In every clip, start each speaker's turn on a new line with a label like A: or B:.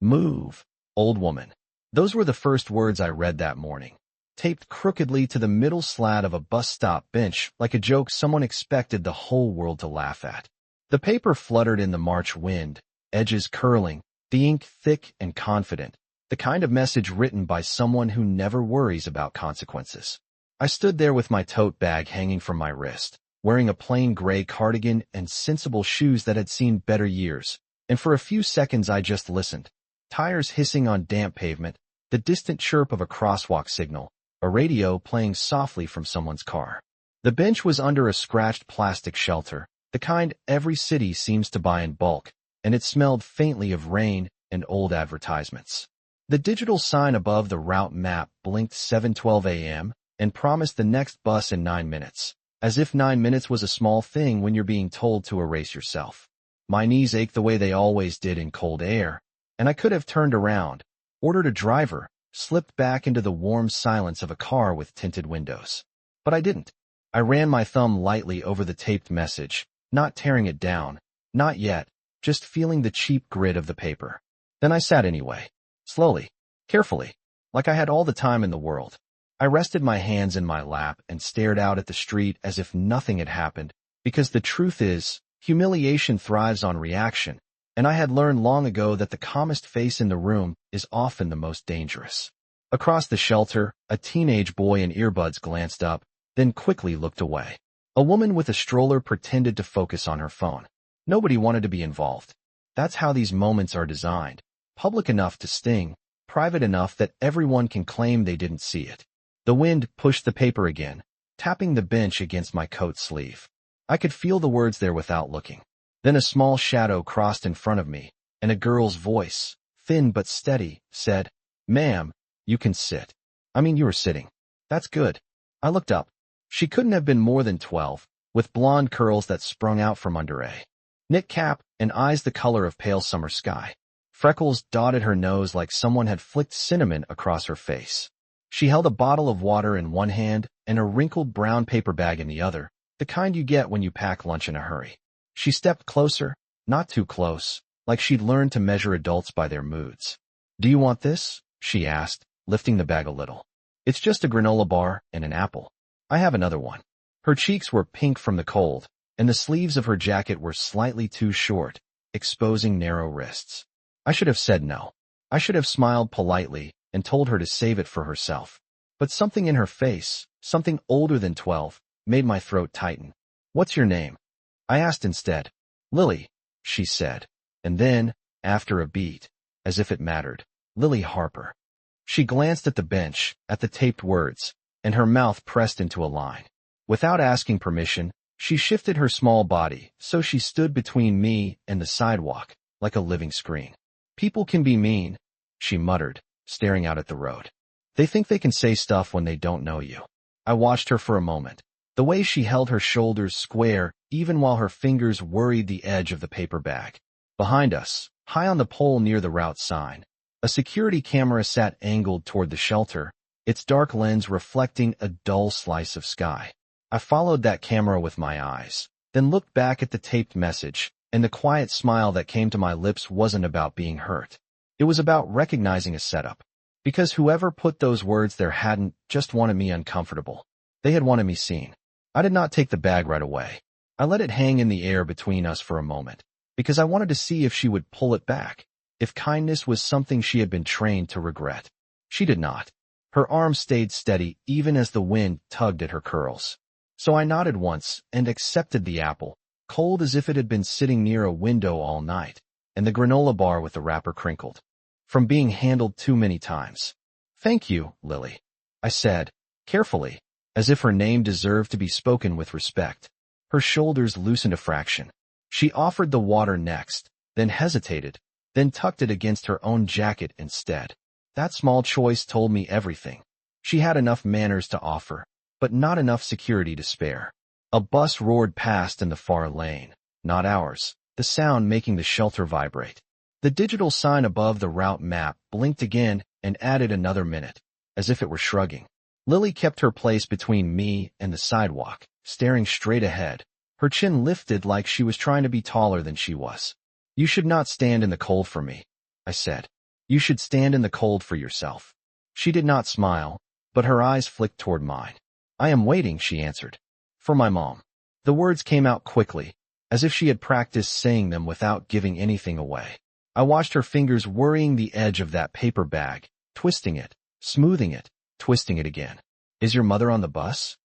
A: Move, old woman. Those were the first words I read that morning, taped crookedly to the middle slat of a bus stop bench like a joke someone expected the whole world to laugh at. The paper fluttered in the March wind, edges curling, the ink thick and confident, the kind of message written by someone who never worries about consequences. I stood there with my tote bag hanging from my wrist, wearing a plain gray cardigan and sensible shoes that had seen better years, and for a few seconds I just listened. Tires hissing on damp pavement, the distant chirp of a crosswalk signal, a radio playing softly from someone's car. The bench was under a scratched plastic shelter, the kind every city seems to buy in bulk, and it smelled faintly of rain and old advertisements. The digital sign above the route map blinked 7:12 a.m. and promised the next bus in 9 minutes, as if 9 minutes was a small thing when you're being told to erase yourself. My knees ached the way they always did in cold air, and I could have turned around, ordered a driver, slipped back into the warm silence of a car with tinted windows. But I didn't. I ran my thumb lightly over the taped message, not tearing it down, not yet, just feeling the cheap grit of the paper. Then I sat anyway, slowly, carefully, like I had all the time in the world. I rested my hands in my lap and stared out at the street as if nothing had happened, because the truth is, humiliation thrives on reaction, and I had learned long ago that the calmest face in the room is often the most dangerous. Across the shelter, a teenage boy in earbuds glanced up, then quickly looked away. A woman with a stroller pretended to focus on her phone. Nobody wanted to be involved. That's how these moments are designed. Public enough to sting, private enough that everyone can claim they didn't see it. The wind pushed the paper again, tapping the bench against my coat sleeve. I could feel the words there without looking. Then a small shadow crossed in front of me, and a girl's voice, thin but steady, said, "Ma'am, you can sit. You were sitting. That's good." I looked up. She couldn't have been more than 12, with blonde curls that sprung out from under a knit cap and eyes the color of pale summer sky. Freckles dotted her nose like someone had flicked cinnamon across her face. She held a bottle of water in one hand and a wrinkled brown paper bag in the other, the kind you get when you pack lunch in a hurry. She stepped closer, not too close, like she'd learned to measure adults by their moods. "Do you want this?" she asked, lifting the bag a little. "It's just a granola bar and an apple. I have another one." Her cheeks were pink from the cold, and the sleeves of her jacket were slightly too short, exposing narrow wrists. I should have said no. I should have smiled politely and told her to save it for herself. But something in her face, something older than 12, made my throat tighten. "What's your name?" I asked instead. "Lily," she said, and then, after a beat, as if it mattered, "Lily Harper." She glanced at the bench, at the taped words, and her mouth pressed into a line. Without asking permission, she shifted her small body so she stood between me and the sidewalk, like a living screen. "People can be mean," she muttered, staring out at the road. "They think they can say stuff when they don't know you." I watched her for a moment. The way she held her shoulders square, even while her fingers worried the edge of the paper bag. Behind us, high on the pole near the route sign, a security camera sat angled toward the shelter, its dark lens reflecting a dull slice of sky. I followed that camera with my eyes, then looked back at the taped message, and the quiet smile that came to my lips wasn't about being hurt. It was about recognizing a setup. Because whoever put those words there hadn't just wanted me uncomfortable. They had wanted me seen. I did not take the bag right away. I let it hang in the air between us for a moment, because I wanted to see if she would pull it back, if kindness was something she had been trained to regret. She did not. Her arm stayed steady even as the wind tugged at her curls. So I nodded once and accepted the apple, cold as if it had been sitting near a window all night, and the granola bar with the wrapper crinkled from being handled too many times. "Thank you, Lily," I said, carefully, as if her name deserved to be spoken with respect. Her shoulders loosened a fraction. She offered the water next, then hesitated, then tucked it against her own jacket instead. That small choice told me everything. She had enough manners to offer, but not enough security to spare. A bus roared past in the far lane, not ours, the sound making the shelter vibrate. The digital sign above the route map blinked again and added another minute, as if it were shrugging. Lily kept her place between me and the sidewalk, staring straight ahead, her chin lifted like she was trying to be taller than she was. "You should not stand in the cold for me," I said. You should stand in the cold for yourself. She did not smile, but her eyes flicked toward mine. I am waiting, she answered. For my mom. The words came out quickly, as if she had practiced saying them without giving anything away. I watched her fingers worrying the edge of that paper bag, twisting it, smoothing it, twisting it again. Is your mother on the bus?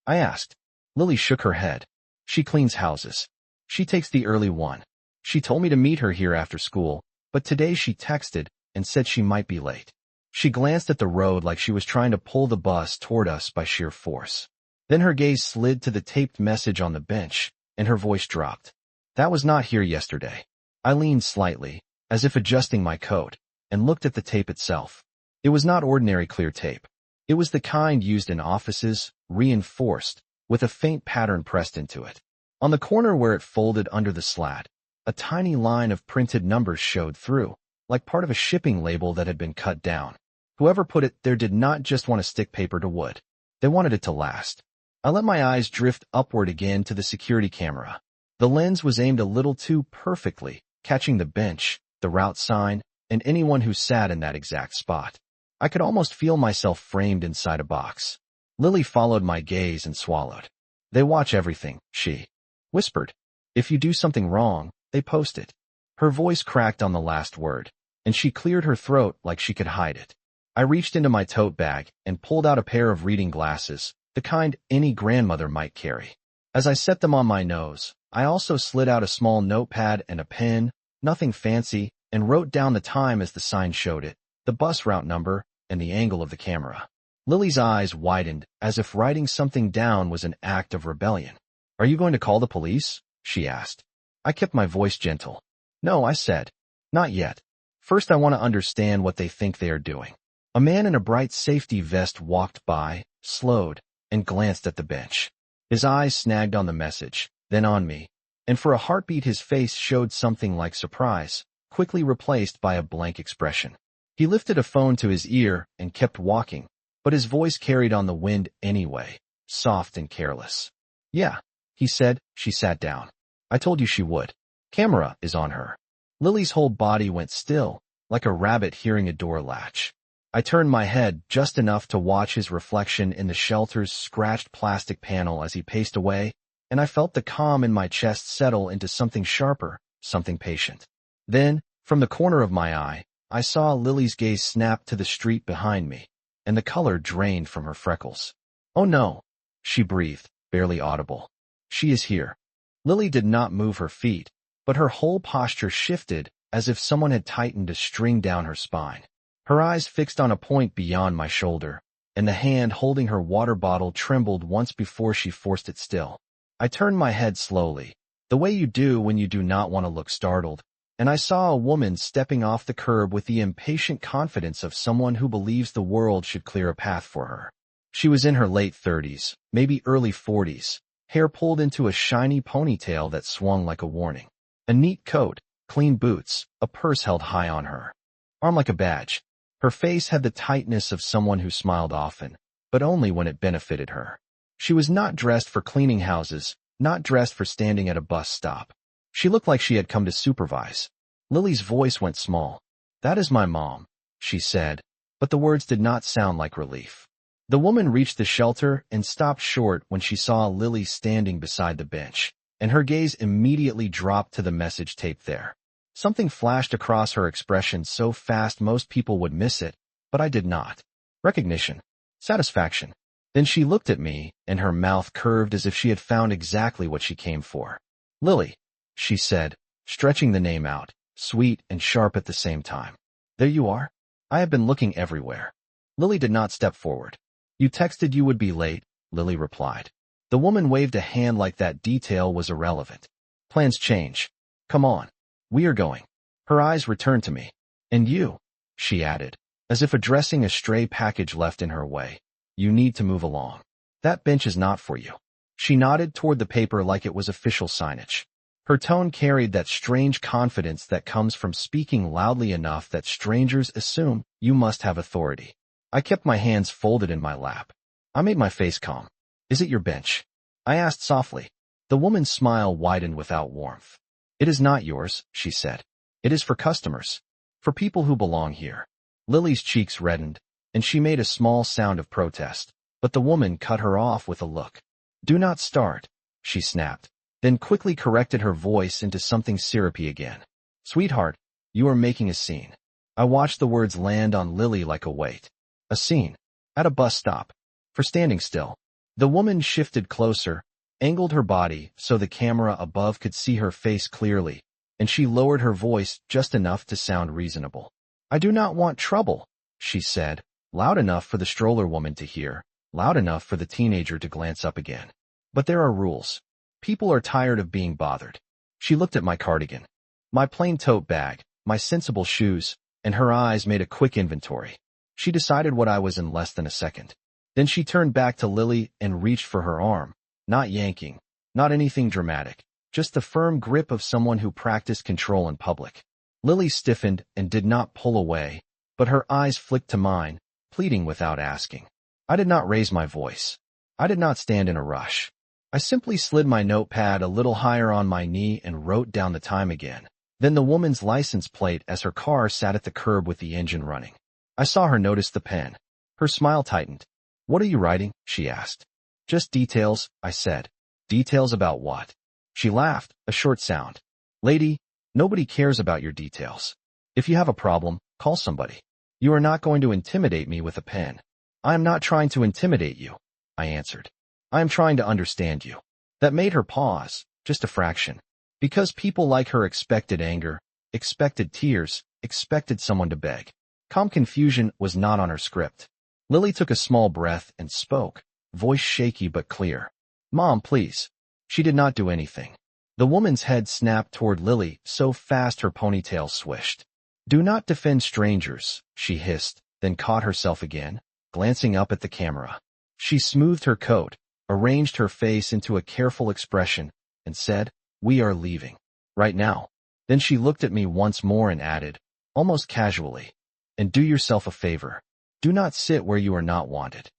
A: I asked. Lily shook her head. She cleans houses. She takes the early one. She told me to meet her here after school, but today she texted and said she might be late. She glanced at the road like she was trying to pull the bus toward us by sheer force. Then her gaze slid to the taped message on the bench, and her voice dropped. That was not here yesterday. I leaned slightly, as if adjusting my coat, and looked at the tape itself. It was not ordinary clear tape. It was the kind used in offices, reinforced, with a faint pattern pressed into it. On the corner where it folded under the slat, a tiny line of printed numbers showed through, like part of a shipping label that had been cut down. Whoever put it there did not just want to stick paper to wood. They wanted it to last. I let my eyes drift upward again to the security camera. The lens was aimed a little too perfectly, catching the bench, the route sign, and anyone who sat in that exact spot. I could almost feel myself framed inside a box. Lily followed my gaze and swallowed. They watch everything, she whispered. If you do something wrong, they post it. Her voice cracked on the last word, and she cleared her throat like she could hide it. I reached into my tote bag and pulled out a pair of reading glasses, the kind any grandmother might carry. As I set them on my nose, I also slid out a small notepad and a pen, nothing fancy, and wrote down the time as the sign showed it, the bus route number, and the angle of the camera. Lily's eyes widened, as if writing something down was an act of rebellion. Are you going to call the police? She asked. I kept my voice gentle. No, I said. Not yet. First I want to understand what they think they are doing. A man in a bright safety vest walked by, slowed, and glanced at the bench. His eyes snagged on the message, then on me, and for a heartbeat his face showed something like surprise, quickly replaced by a blank expression. He lifted a phone to his ear and kept walking, but his voice carried on the wind anyway, soft and careless. Yeah, he said. She sat down. I told you she would. Camera is on her. Lily's whole body went still, like a rabbit hearing a door latch. I turned my head just enough to watch his reflection in the shelter's scratched plastic panel as he paced away, and I felt the calm in my chest settle into something sharper, something patient. Then, from the corner of my eye, I saw Lily's gaze snap to the street behind me, and the color drained from her freckles. Oh no, she breathed, barely audible. She is here. Lily did not move her feet, but her whole posture shifted as if someone had tightened a string down her spine. Her eyes fixed on a point beyond my shoulder, and the hand holding her water bottle trembled once before she forced it still. I turned my head slowly, the way you do when you do not want to look startled, and I saw a woman stepping off the curb with the impatient confidence of someone who believes the world should clear a path for her. She was in her late 30s, maybe early 40s, hair pulled into a shiny ponytail that swung like a warning. A neat coat, clean boots, a purse held high on her arm like a badge. Her face had the tightness of someone who smiled often, but only when it benefited her. She was not dressed for cleaning houses, not dressed for standing at a bus stop. She looked like she had come to supervise. Lily's voice went small. That is my mom, she said, but the words did not sound like relief. The woman reached the shelter and stopped short when she saw Lily standing beside the bench, and her gaze immediately dropped to the message taped there. Something flashed across her expression so fast most people would miss it, but I did not. Recognition. Satisfaction. Then she looked at me, and her mouth curved as if she had found exactly what she came for. Lily, she said, stretching the name out, sweet and sharp at the same time. There you are. I have been looking everywhere. Lily did not step forward. You texted you would be late, Lily replied. The woman waved a hand like that detail was irrelevant. Plans change. Come on. We are going. Her eyes returned to me. And you, she added, as if addressing a stray package left in her way. You need to move along. That bench is not for you. She nodded toward the paper like it was official signage. Her tone carried that strange confidence that comes from speaking loudly enough that strangers assume you must have authority. I kept my hands folded in my lap. I made my face calm. Is it your bench? I asked softly. The woman's smile widened without warmth. It is not yours, she said. It is for customers. For people who belong here. Lily's cheeks reddened, and she made a small sound of protest, but the woman cut her off with a look. Do not start, she snapped, then quickly corrected her voice into something syrupy again. Sweetheart, you are making a scene. I watched the words land on Lily like a weight. A scene. At a bus stop. For standing still. The woman shifted closer, angled her body so the camera above could see her face clearly, and she lowered her voice just enough to sound reasonable. I do not want trouble, she said, loud enough for the stroller woman to hear, loud enough for the teenager to glance up again. But there are rules. People are tired of being bothered. She looked at my cardigan, my plain tote bag, my sensible shoes, and her eyes made a quick inventory. She decided what I was in less than a second. Then she turned back to Lily and reached for her arm, not yanking, not anything dramatic, just the firm grip of someone who practiced control in public. Lily stiffened and did not pull away, but her eyes flicked to mine, pleading without asking. I did not raise my voice. I did not stand in a rush. I simply slid my notepad a little higher on my knee and wrote down the time again, then the woman's license plate as her car sat at the curb with the engine running. I saw her notice the pen. Her smile tightened. What are you writing? She asked. Just details, I said. Details about what? She laughed, a short sound. Lady, nobody cares about your details. If you have a problem, call somebody. You are not going to intimidate me with a pen. I am not trying to intimidate you, I answered. I am trying to understand you. That made her pause, just a fraction. Because people like her expected anger, expected tears, expected someone to beg. Calm confusion was not on her script. Lily took a small breath and spoke, voice shaky but clear. Mom, please. She did not do anything. The woman's head snapped toward Lily so fast her ponytail swished. Do not defend strangers, she hissed, then caught herself again, glancing up at the camera. She smoothed her coat, arranged her face into a careful expression, and said, We are leaving. Right now. Then she looked at me once more and added, almost casually, and do yourself a favor. Do not sit where you are not wanted.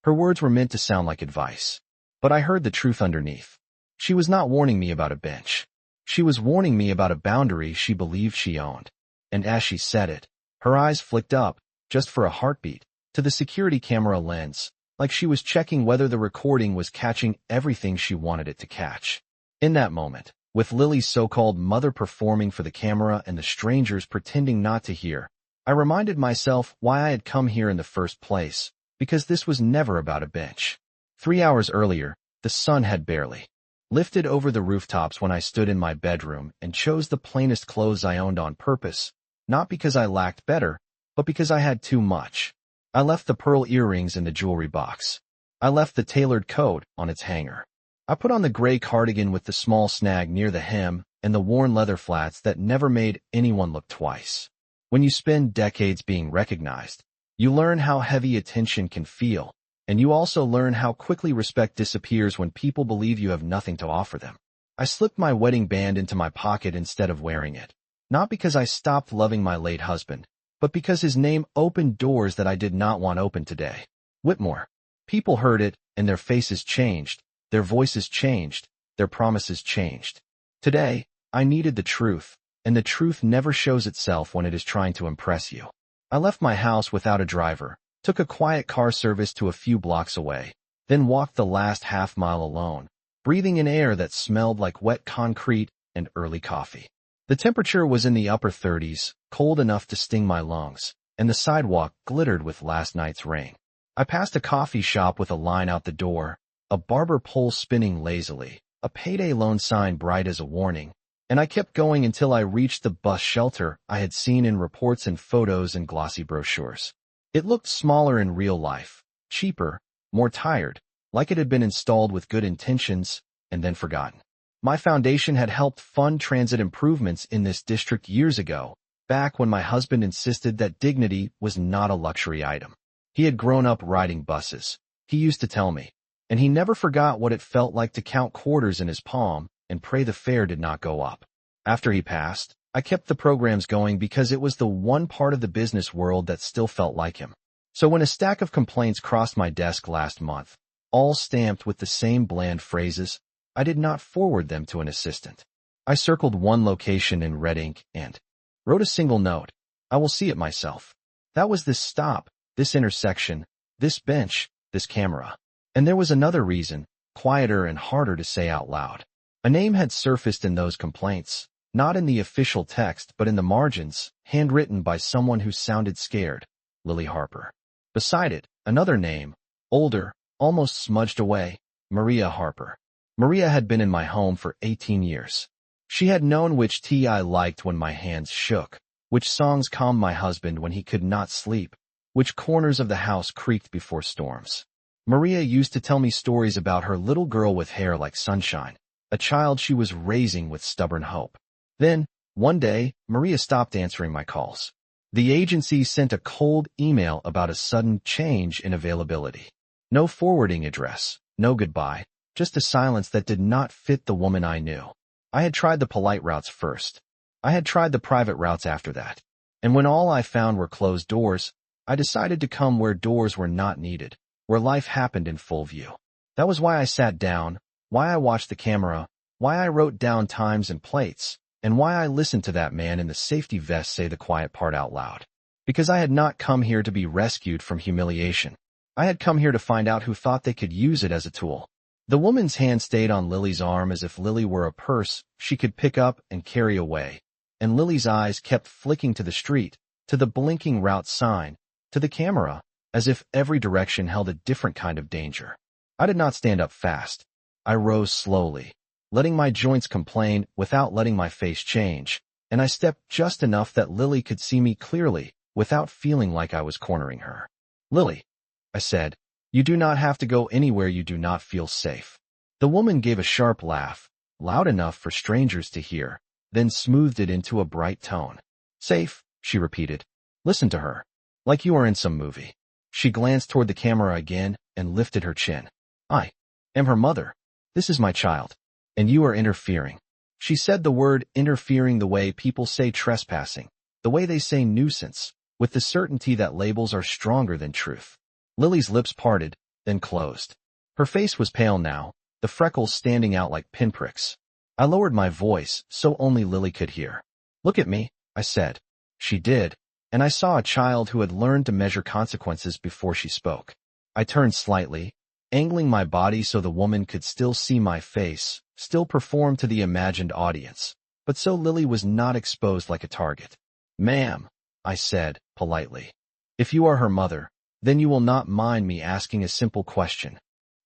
A: Her words were meant to sound like advice. But I heard the truth underneath. She was not warning me about a bench. She was warning me about a boundary she believed she owned. And as she said it, her eyes flicked up, just for a heartbeat, to the security camera lens, like she was checking whether the recording was catching everything she wanted it to catch. In that moment, with Lily's so-called mother performing for the camera and the strangers pretending not to hear, I reminded myself why I had come here in the first place, because this was never about a bench. 3 hours earlier, the sun had barely lifted over the rooftops when I stood in my bedroom and chose the plainest clothes I owned on purpose, not because I lacked better, but because I had too much. I left the pearl earrings in the jewelry box. I left the tailored coat on its hanger. I put on the gray cardigan with the small snag near the hem and the worn leather flats that never made anyone look twice. When you spend decades being recognized, you learn how heavy attention can feel, and you also learn how quickly respect disappears when people believe you have nothing to offer them. I slipped my wedding band into my pocket instead of wearing it, not because I stopped loving my late husband, but because his name opened doors that I did not want open today. Whitmore. People heard it, and their faces changed, their voices changed, their promises changed. Today, I needed the truth. And the truth never shows itself when it is trying to impress you. I left my house without a driver, took a quiet car service to a few blocks away, then walked the last half-mile alone, breathing in air that smelled like wet concrete and early coffee. The temperature was in the upper 30s, cold enough to sting my lungs, and the sidewalk glittered with last night's rain. I passed a coffee shop with a line out the door, a barber pole spinning lazily, a payday loan sign bright as a warning, and I kept going until I reached the bus shelter I had seen in reports and photos and glossy brochures. It looked smaller in real life, cheaper, more tired, like it had been installed with good intentions and then forgotten. My foundation had helped fund transit improvements in this district years ago, back when my husband insisted that dignity was not a luxury item. He had grown up riding buses, he used to tell me, and he never forgot what it felt like to count quarters in his palm and pray the fare did not go up. After he passed, I kept the programs going because it was the one part of the business world that still felt like him. So when a stack of complaints crossed my desk last month, all stamped with the same bland phrases, I did not forward them to an assistant. I circled one location in red ink and wrote a single note. I will see it myself. That was this stop, this intersection, this bench, this camera. And there was another reason, quieter and harder to say out loud. A name had surfaced in those complaints, not in the official text but in the margins, handwritten by someone who sounded scared. Lily Harper. Beside it, another name, older, almost smudged away, Maria Harper. Maria had been in my home for 18 years. She had known which tea I liked when my hands shook, which songs calmed my husband when he could not sleep, which corners of the house creaked before storms. Maria used to tell me stories about her little girl with hair like sunshine, a child she was raising with stubborn hope. Then, one day, Maria stopped answering my calls. The agency sent a cold email about a sudden change in availability. No forwarding address, no goodbye, just a silence that did not fit the woman I knew. I had tried the polite routes first. I had tried the private routes after that. And when all I found were closed doors, I decided to come where doors were not needed, where life happened in full view. That was why I sat down, why I watched the camera, why I wrote down times and plates, and why I listened to that man in the safety vest say the quiet part out loud. Because I had not come here to be rescued from humiliation. I had come here to find out who thought they could use it as a tool. The woman's hand stayed on Lily's arm as if Lily were a purse she could pick up and carry away, and Lily's eyes kept flicking to the street, to the blinking route sign, to the camera, as if every direction held a different kind of danger. I did not stand up fast. I rose slowly, letting my joints complain without letting my face change, and I stepped just enough that Lily could see me clearly, without feeling like I was cornering her. "Lily," I said, "you do not have to go anywhere you do not feel safe." The woman gave a sharp laugh, loud enough for strangers to hear, then smoothed it into a bright tone. "Safe," she repeated. "Listen to her. Like you are in some movie." She glanced toward the camera again and lifted her chin. "I am her mother. This is my child. And you are interfering." She said the word interfering the way people say trespassing, the way they say nuisance, with the certainty that labels are stronger than truth. Lily's lips parted, then closed. Her face was pale now, the freckles standing out like pinpricks. I lowered my voice so only Lily could hear. "Look at me," I said. She did, and I saw a child who had learned to measure consequences before she spoke. I turned slightly, angling my body so the woman could still see my face, still perform to the imagined audience, but so Lily was not exposed like a target. "Ma'am," I said, politely. "If you are her mother, then you will not mind me asking a simple question."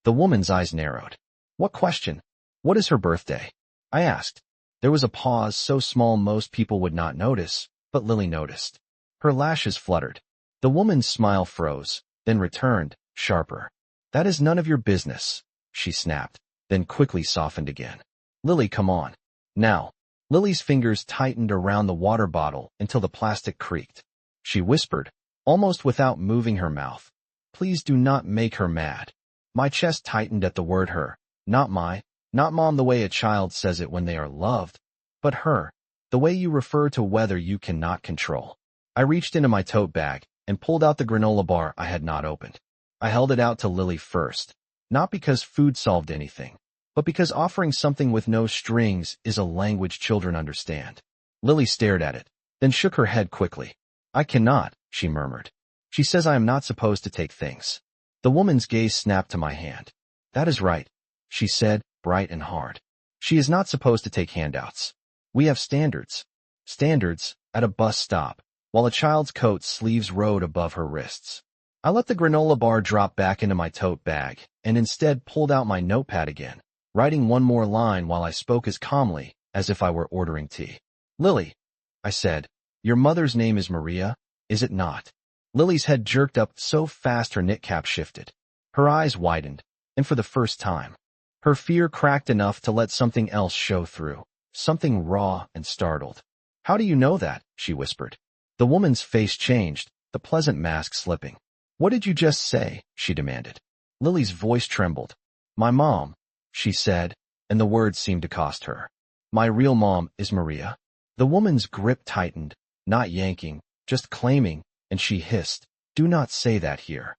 A: The woman's eyes narrowed. "What question? What is her birthday?" I asked. There was a pause so small most people would not notice, but Lily noticed. Her lashes fluttered. The woman's smile froze, then returned, sharper. "That is none of your business," she snapped, then quickly softened again. "Lily, come on. Now." Lily's fingers tightened around the water bottle until the plastic creaked. She whispered, almost without moving her mouth, "Please do not make her mad." My chest tightened at the word her, not mom the way a child says it when they are loved, but her, the way you refer to weather you cannot control. I reached into my tote bag and pulled out the granola bar I had not opened. I held it out to Lily first, not because food solved anything, but because offering something with no strings is a language children understand. Lily stared at it, then shook her head quickly. "I cannot," she murmured. "She says I am not supposed to take things." The woman's gaze snapped to my hand. "That is right," she said, bright and hard. "She is not supposed to take handouts. We have standards." Standards, at a bus stop, while a child's coat sleeves rode above her wrists. I let the granola bar drop back into my tote bag, and instead pulled out my notepad again, writing one more line while I spoke as calmly as if I were ordering tea. "Lily," I said, "your mother's name is Maria, is it not?" Lily's head jerked up so fast her knit cap shifted. Her eyes widened, and for the first time, her fear cracked enough to let something else show through, something raw and startled. "How do you know that?" she whispered. The woman's face changed, the pleasant mask slipping. "What did you just say?" she demanded. Lily's voice trembled. "My mom," she said, and the words seemed to cost her. "My real mom is Maria." The woman's grip tightened, not yanking, just claiming, and she hissed, "Do not say that here."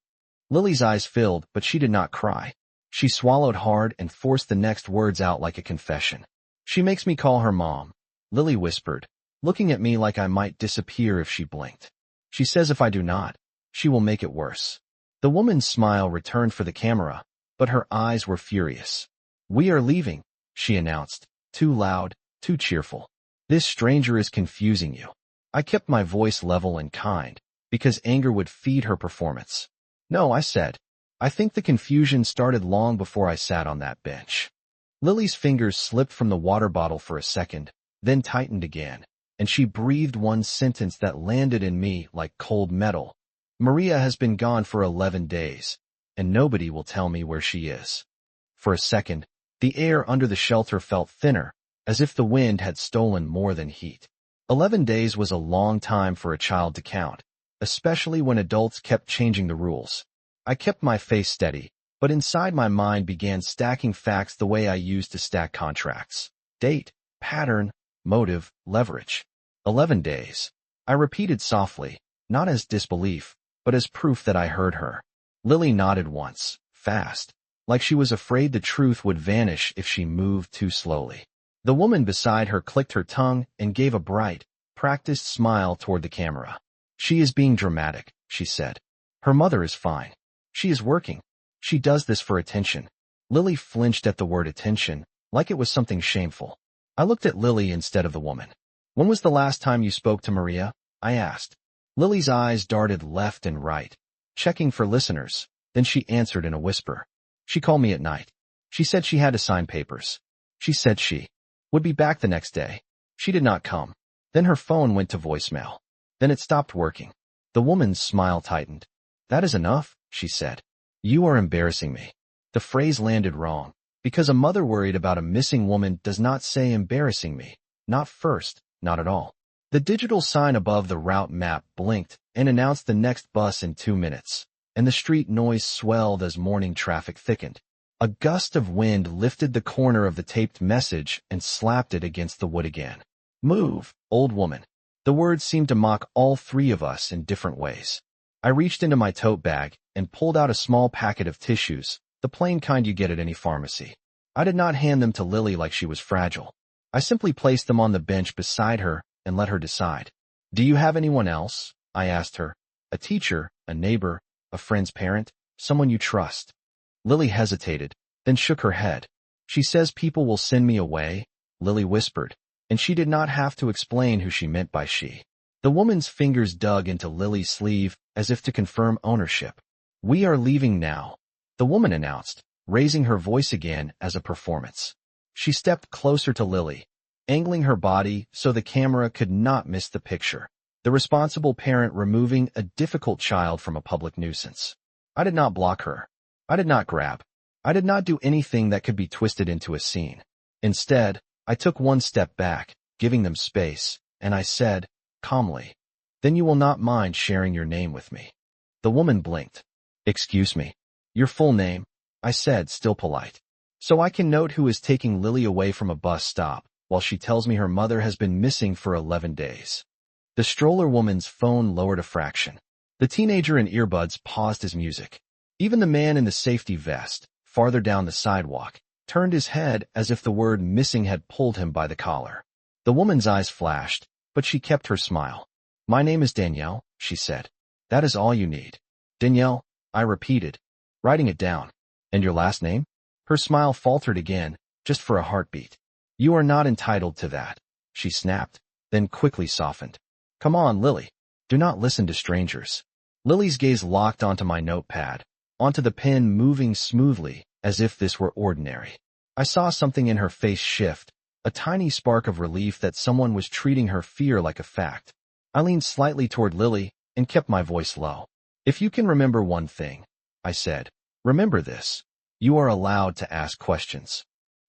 A: Lily's eyes filled, but she did not cry. She swallowed hard and forced the next words out like a confession. "She makes me call her mom," Lily whispered, looking at me like I might disappear if she blinked. She says if I do not, she will make it worse. The woman's smile returned for the camera, but her eyes were furious. We are leaving, she announced, too loud, too cheerful. This stranger is confusing you. I kept my voice level and kind, because anger would feed her performance. No, I said. I think the confusion started long before I sat on that bench. Lily's fingers slipped from the water bottle for a second, then tightened again, and she breathed one sentence that landed in me like cold metal. Maria has been gone for 11 days, and nobody will tell me where she is. For a second, the air under the shelter felt thinner, as if the wind had stolen more than heat. 11 days was a long time for a child to count, especially when adults kept changing the rules. I kept my face steady, but inside my mind began stacking facts the way I used to stack contracts. Date, pattern, motive, leverage. 11 days. I repeated softly, not as disbelief, but as proof that I heard her. Lily nodded once, fast, like she was afraid the truth would vanish if she moved too slowly. The woman beside her clicked her tongue and gave a bright, practiced smile toward the camera. She is being dramatic, she said. Her mother is fine. She is working. She does this for attention. Lily flinched at the word attention, like it was something shameful. I looked at Lily instead of the woman. When was the last time you spoke to Maria? I asked. Lily's eyes darted left and right, checking for listeners. Then she answered in a whisper. She called me at night. She said she had to sign papers. She said she would be back the next day. She did not come. Then her phone went to voicemail. Then it stopped working. The woman's smile tightened. That is enough, she said. You are embarrassing me. The phrase landed wrong, because a mother worried about a missing woman does not say embarrassing me. Not first, not at all. The digital sign above the route map blinked and announced the next bus in 2 minutes, and the street noise swelled as morning traffic thickened. A gust of wind lifted the corner of the taped message and slapped it against the wood again. Move, old woman. The words seemed to mock all three of us in different ways. I reached into my tote bag and pulled out a small packet of tissues, the plain kind you get at any pharmacy. I did not hand them to Lily like she was fragile. I simply placed them on the bench beside her and let her decide. Do you have anyone else? I asked her. A teacher, a neighbor, a friend's parent, someone you trust. Lily hesitated, then shook her head. She says people will send me away, Lily whispered, and she did not have to explain who she meant by she. The woman's fingers dug into Lily's sleeve as if to confirm ownership. We are leaving now, the woman announced, raising her voice again as a performance. She stepped closer to Lily, angling her body so the camera could not miss the picture. The responsible parent removing a difficult child from a public nuisance. I did not block her. I did not grab. I did not do anything that could be twisted into a scene. Instead, I took one step back, giving them space, and I said, calmly, then you will not mind sharing your name with me. The woman blinked. Excuse me. Your full name? I said, still polite. So I can note who is taking Lily away from a bus stop, while she tells me her mother has been missing for 11 days. The stroller woman's phone lowered a fraction. The teenager in earbuds paused his music. Even the man in the safety vest, farther down the sidewalk, turned his head as if the word missing had pulled him by the collar. The woman's eyes flashed, but she kept her smile. My name is Danielle, she said. That is all you need. Danielle, I repeated, writing it down. And your last name? Her smile faltered again, just for a heartbeat. You are not entitled to that, she snapped, then quickly softened. Come on, Lily. Do not listen to strangers. Lily's gaze locked onto my notepad, onto the pen moving smoothly, as if this were ordinary. I saw something in her face shift, a tiny spark of relief that someone was treating her fear like a fact. I leaned slightly toward Lily and kept my voice low. If you can remember one thing, I said, remember this. You are allowed to ask questions.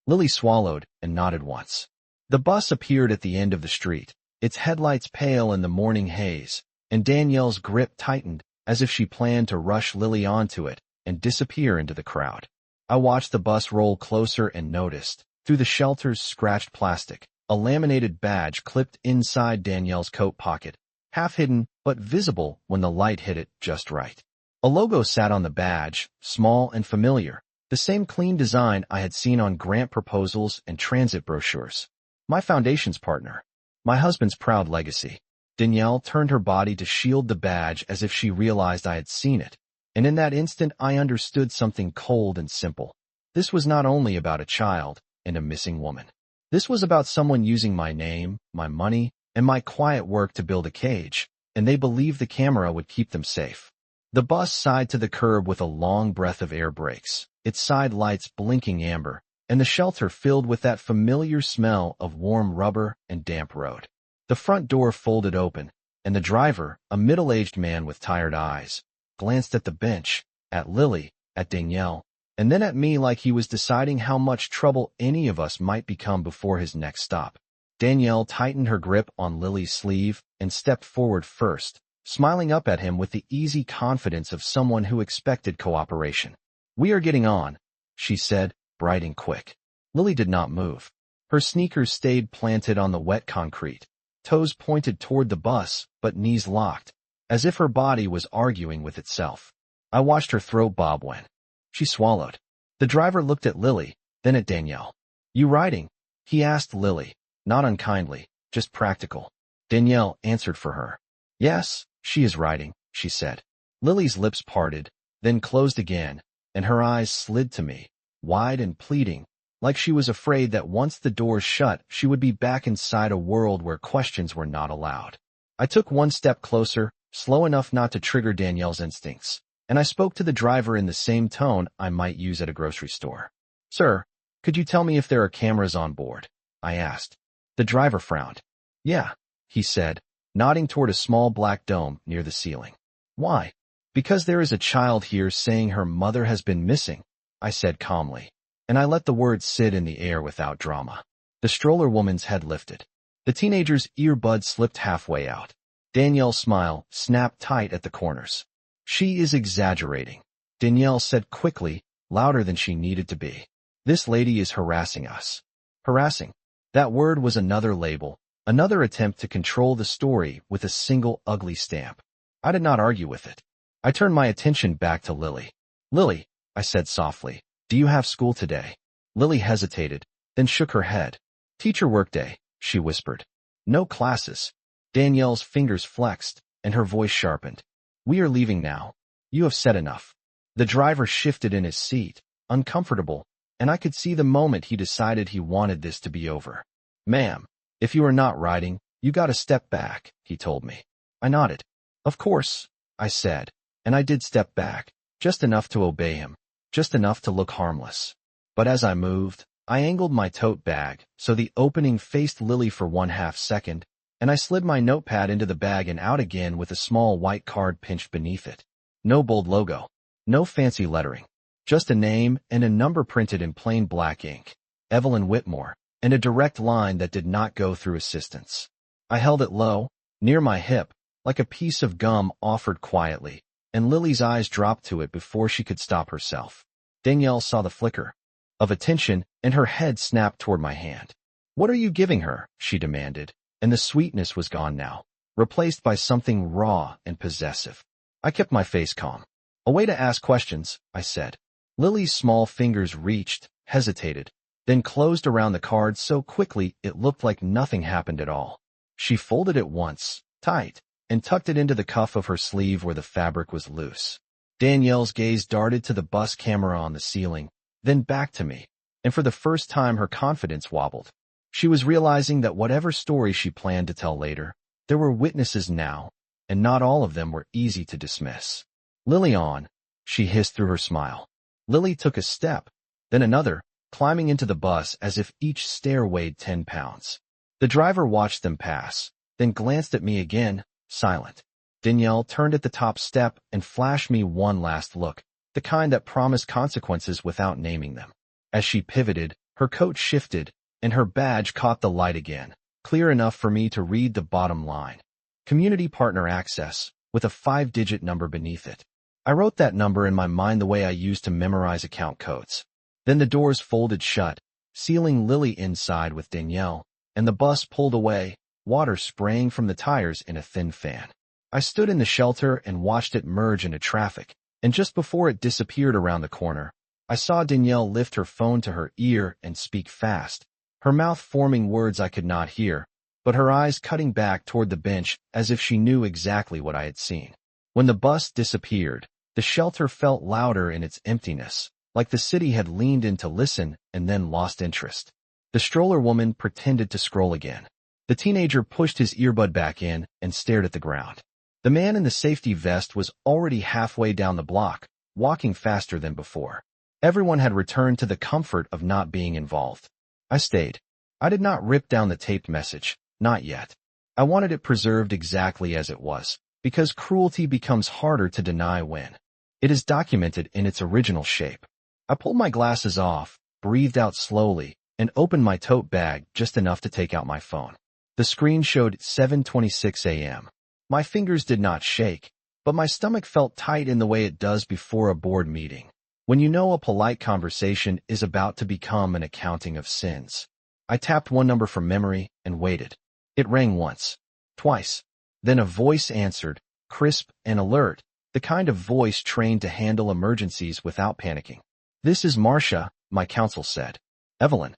A: Lily swallowed and nodded once. The bus appeared at the end of the street, its headlights pale in the morning haze, and Danielle's grip tightened as if she planned to rush Lily onto it and disappear into the crowd. I watched the bus roll closer and noticed, through the shelter's scratched plastic, a laminated badge clipped inside Danielle's coat pocket, half hidden but visible when the light hit it just right. A logo sat on the badge, small and familiar, the same clean design I had seen on grant proposals and transit brochures. My foundation's partner. My husband's proud legacy. Danielle turned her body to shield the badge as if she realized I had seen it, and in that instant I understood something cold and simple. This was not only about a child and a missing woman. This was about someone using my name, my money, and my quiet work to build a cage, and they believed the camera would keep them safe. The bus sighed to the curb with a long breath of air brakes, its side lights blinking amber, and the shelter filled with that familiar smell of warm rubber and damp road. The front door folded open, and the driver, a middle-aged man with tired eyes, glanced at the bench, at Lily, at Danielle, and then at me like he was deciding how much trouble any of us might become before his next stop. Danielle tightened her grip on Lily's sleeve and stepped forward first, smiling up at him with the easy confidence of someone who expected cooperation. "We are getting on," she said, bright and quick. Lily did not move. Her sneakers stayed planted on the wet concrete, toes pointed toward the bus, but knees locked, as if her body was arguing with itself. I watched her throat bob when she swallowed. The driver looked at Lily, then at Danielle. "You riding?" he asked Lily, not unkindly, just practical. Danielle answered for her. "Yes, she is riding," she said. Lily's lips parted, then closed again, and her eyes slid to me, wide and pleading, like she was afraid that once the doors shut, she would be back inside a world where questions were not allowed. I took one step closer, slow enough not to trigger Danielle's instincts, and I spoke to the driver in the same tone I might use at a grocery store. "Sir, could you tell me if there are cameras on board?" I asked. The driver frowned. "Yeah," he said, nodding toward a small black dome near the ceiling. "Why?" "Because there is a child here saying her mother has been missing," I said calmly, and I let the words sit in the air without drama. The stroller woman's head lifted. The teenager's earbud slipped halfway out. Danielle's smile snapped tight at the corners. "She is exaggerating," Danielle said quickly, louder than she needed to be. "This lady is harassing us." Harassing. That word was another label, another attempt to control the story with a single ugly stamp. I did not argue with it. I turned my attention back to Lily. "Lily," I said softly, "do you have school today?" Lily hesitated, then shook her head. "Teacher workday," she whispered. "No classes." Danielle's fingers flexed, and her voice sharpened. "We are leaving now. You have said enough." The driver shifted in his seat, uncomfortable, and I could see the moment he decided he wanted this to be over. "Ma'am, if you are not riding, you gotta step back," he told me. I nodded. "Of course," I said, and I did step back, just enough to obey him, just enough to look harmless. But as I moved, I angled my tote bag so the opening faced Lily for 1/2 second, and I slid my notepad into the bag and out again with a small white card pinched beneath it. No bold logo, no fancy lettering, just a name and a number printed in plain black ink, Evelyn Whitmore, and a direct line that did not go through assistance. I held it low, near my hip, like a piece of gum offered quietly, and Lily's eyes dropped to it before she could stop herself. Danielle saw the flicker of attention, and her head snapped toward my hand. "What are you giving her?" she demanded, and the sweetness was gone now, replaced by something raw and possessive. I kept my face calm. "A way to ask questions," I said. Lily's small fingers reached, hesitated, then closed around the card so quickly it looked like nothing happened at all. She folded it once, tight, and tucked it into the cuff of her sleeve where the fabric was loose. Danielle's gaze darted to the bus camera on the ceiling, then back to me, and for the first time her confidence wobbled. She was realizing that whatever story she planned to tell later, there were witnesses now, and not all of them were easy to dismiss. "Lily on," she hissed through her smile. Lily took a step, then another, climbing into the bus as if each stair weighed 10 pounds. The driver watched them pass, then glanced at me again, silent. Danielle turned at the top step and flashed me one last look, the kind that promised consequences without naming them. As she pivoted, her coat shifted, and her badge caught the light again, clear enough for me to read the bottom line. Community Partner Access, with a 5-digit number beneath it. I wrote that number in my mind the way I used to memorize account codes. Then the doors folded shut, sealing Lily inside with Danielle, and the bus pulled away, water spraying from the tires in a thin fan. I stood in the shelter and watched it merge into traffic, and just before it disappeared around the corner, I saw Danielle lift her phone to her ear and speak fast, her mouth forming words I could not hear, but her eyes cutting back toward the bench as if she knew exactly what I had seen. When the bus disappeared, the shelter felt louder in its emptiness, like the city had leaned in to listen and then lost interest. The stroller woman pretended to scroll again. The teenager pushed his earbud back in and stared at the ground. The man in the safety vest was already halfway down the block, walking faster than before. Everyone had returned to the comfort of not being involved. I stayed. I did not rip down the taped message, not yet. I wanted it preserved exactly as it was, because cruelty becomes harder to deny when it is documented in its original shape. I pulled my glasses off, breathed out slowly, and opened my tote bag just enough to take out my phone. The screen showed 7:26 a.m. My fingers did not shake, but my stomach felt tight in the way it does before a board meeting, when you know a polite conversation is about to become an accounting of sins. I tapped one number from memory and waited. It rang once, twice. Then a voice answered, crisp and alert, the kind of voice trained to handle emergencies without panicking. "This is Marcia," my counsel said. "Evelyn."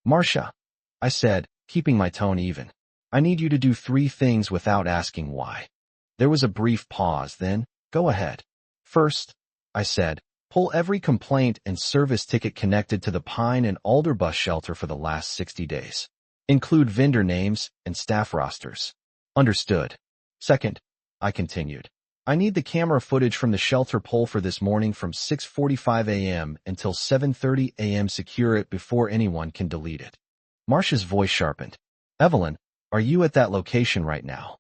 A: "Marcia," I said, keeping my tone even. "I need you to do 3 things without asking why." There was a brief pause, then, "Go ahead." "First," I said, "pull every complaint and service ticket connected to the Pine and Alder bus shelter for the last 60 days. Include vendor names and staff rosters." "Understood." "Second," I continued, "I need the camera footage from the shelter pole for this morning from 6:45 a.m. until 7:30 a.m. Secure it before anyone can delete it." Marcia's voice sharpened. "Evelyn, are you at that location right now?"